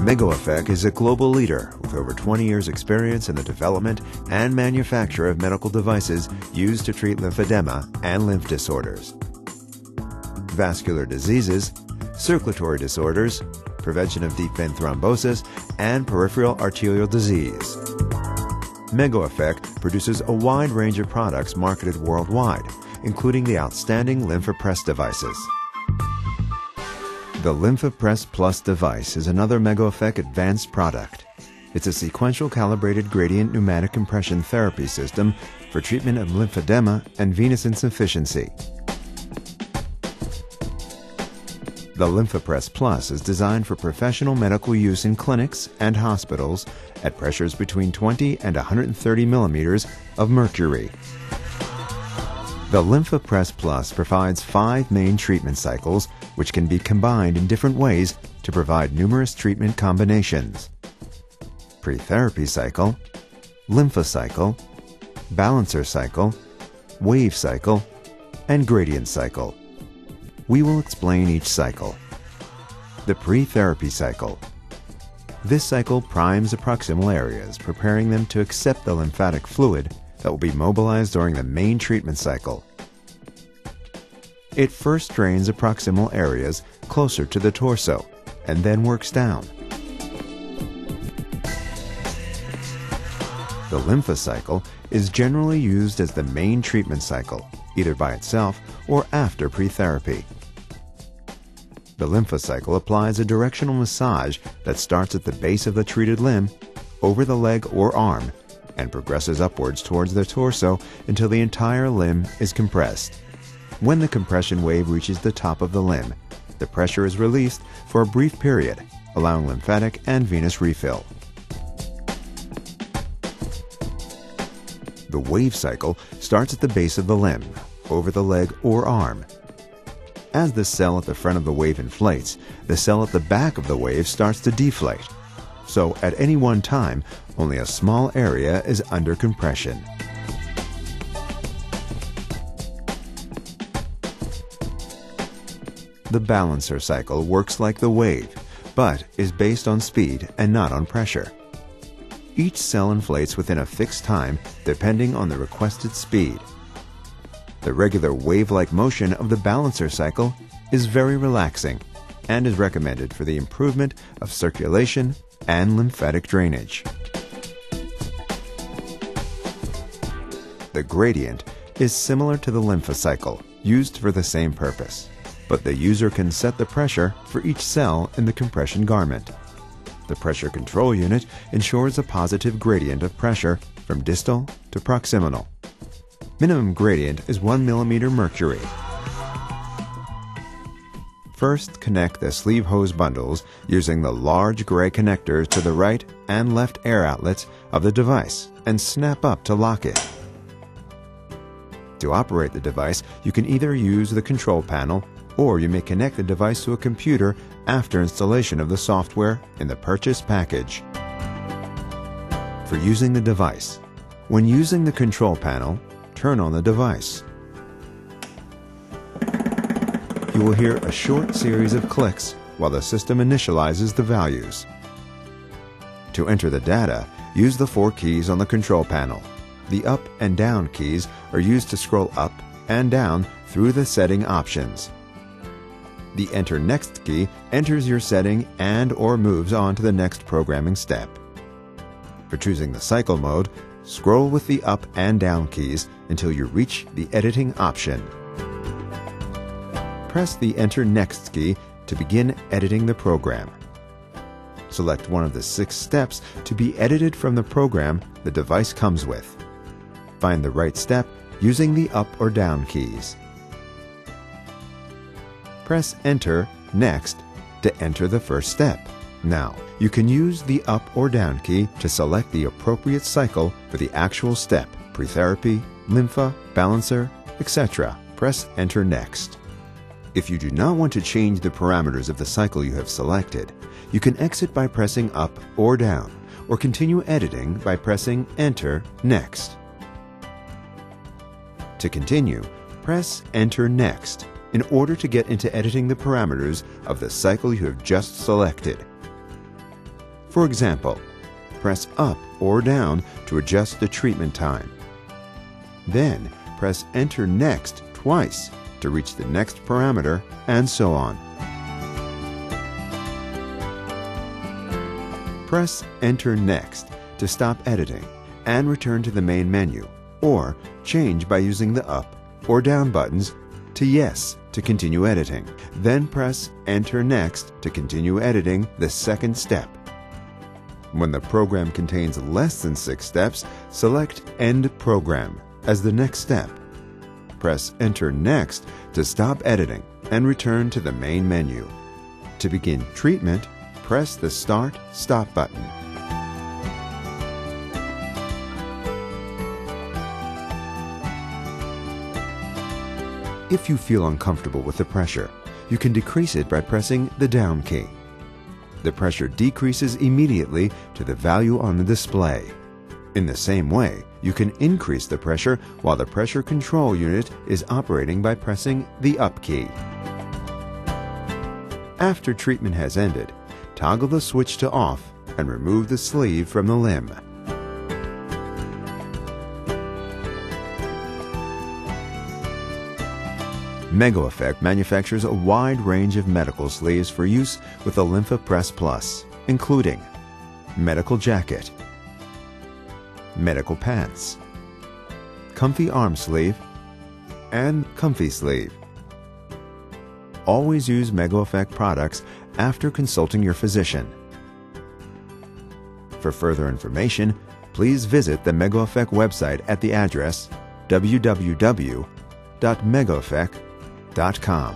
MegaEffect is a global leader with over 20 years' experience in the development and manufacture of medical devices used to treat lymphedema and lymph disorders, vascular diseases, circulatory disorders, prevention of deep vein thrombosis, and peripheral arterial disease. MegaEffect produces a wide range of products marketed worldwide, including the outstanding Lympha Press devices. The Lympha Press Plus device is another MegaEffect advanced product. It's a sequential calibrated gradient pneumatic compression therapy system for treatment of lymphedema and venous insufficiency. The Lympha Press Plus is designed for professional medical use in clinics and hospitals at pressures between 20 and 130 millimeters of mercury. The Lympha Press Plus provides 5 main treatment cycles which can be combined in different ways to provide numerous treatment combinations: pre-therapy cycle, Lympha cycle, balancer cycle, wave cycle, and gradient cycle. We will explain each cycle. The pre-therapy cycle. This cycle primes the proximal areas, preparing them to accept the lymphatic fluid that will be mobilized during the main treatment cycle. It first drains the proximal areas closer to the torso and then works down. The Lympha cycle is generally used as the main treatment cycle, either by itself or after pre-therapy. The Lympha cycle applies a directional massage that starts at the base of the treated limb, over the leg or arm, and progresses upwards towards the torso until the entire limb is compressed. When the compression wave reaches the top of the limb, the pressure is released for a brief period, allowing lymphatic and venous refill. The wave cycle starts at the base of the limb, over the leg or arm. As the cell at the front of the wave inflates, the cell at the back of the wave starts to deflate. So at any one time, only a small area is under compression. The balancer cycle works like the wave, but is based on speed and not on pressure. Each cell inflates within a fixed time depending on the requested speed. The regular wave-like motion of the balancer cycle is very relaxing and is recommended for the improvement of circulation and lymphatic drainage. The gradient is similar to the Lympha cycle, used for the same purpose, but the user can set the pressure for each cell in the compression garment. The pressure control unit ensures a positive gradient of pressure from distal to proximal. Minimum gradient is 1 millimeter mercury. First, connect the sleeve hose bundles using the large gray connectors to the right and left air outlets of the device and snap up to lock it. To operate the device, you can either use the control panel or you may connect the device to a computer after installation of the software in the purchase package. For using the device, when using the control panel, turn on the device. You will hear a short series of clicks while the system initializes the values. To enter the data, use the 4 keys on the control panel. The up and down keys are used to scroll up and down through the setting options. The Enter Next key enters your setting and/or moves on to the next programming step. For choosing the cycle mode, scroll with the up and down keys until you reach the editing option. Press the Enter Next key to begin editing the program. Select one of the 6 steps to be edited from the program the device comes with. Find the right step using the up or down keys. Press Enter Next to enter the first step. Now, you can use the up or down key to select the appropriate cycle for the actual step: pre-therapy, Lympha, balancer, etc. Press Enter Next. If you do not want to change the parameters of the cycle you have selected, you can exit by pressing up or down, or continue editing by pressing Enter Next. To continue, press Enter Next in order to get into editing the parameters of the cycle you have just selected. For example, press up or down to adjust the treatment time. Then press Enter Next twice to reach the next parameter, and so on. Press Enter Next to stop editing and return to the main menu, or change by using the up or down buttons to Yes to continue editing. Then press Enter Next to continue editing the second step. When the program contains less than 6 steps, select End Program as the next step. Press Enter Next to stop editing and return to the main menu. To begin treatment, press the Start/Stop button. If you feel uncomfortable with the pressure, you can decrease it by pressing the down key. The pressure decreases immediately to the value on the display. In the same way, you can increase the pressure while the pressure control unit is operating by pressing the up key. After treatment has ended, toggle the switch to off and remove the sleeve from the limb. MegaEffect manufactures a wide range of medical sleeves for use with the Lympha Press Plus, including medical jacket, medical pants, comfy arm sleeve, and comfy sleeve. Always use MegaEffect products after consulting your physician. For further information, please visit the MegaEffect website at the address www.megaeffect.com.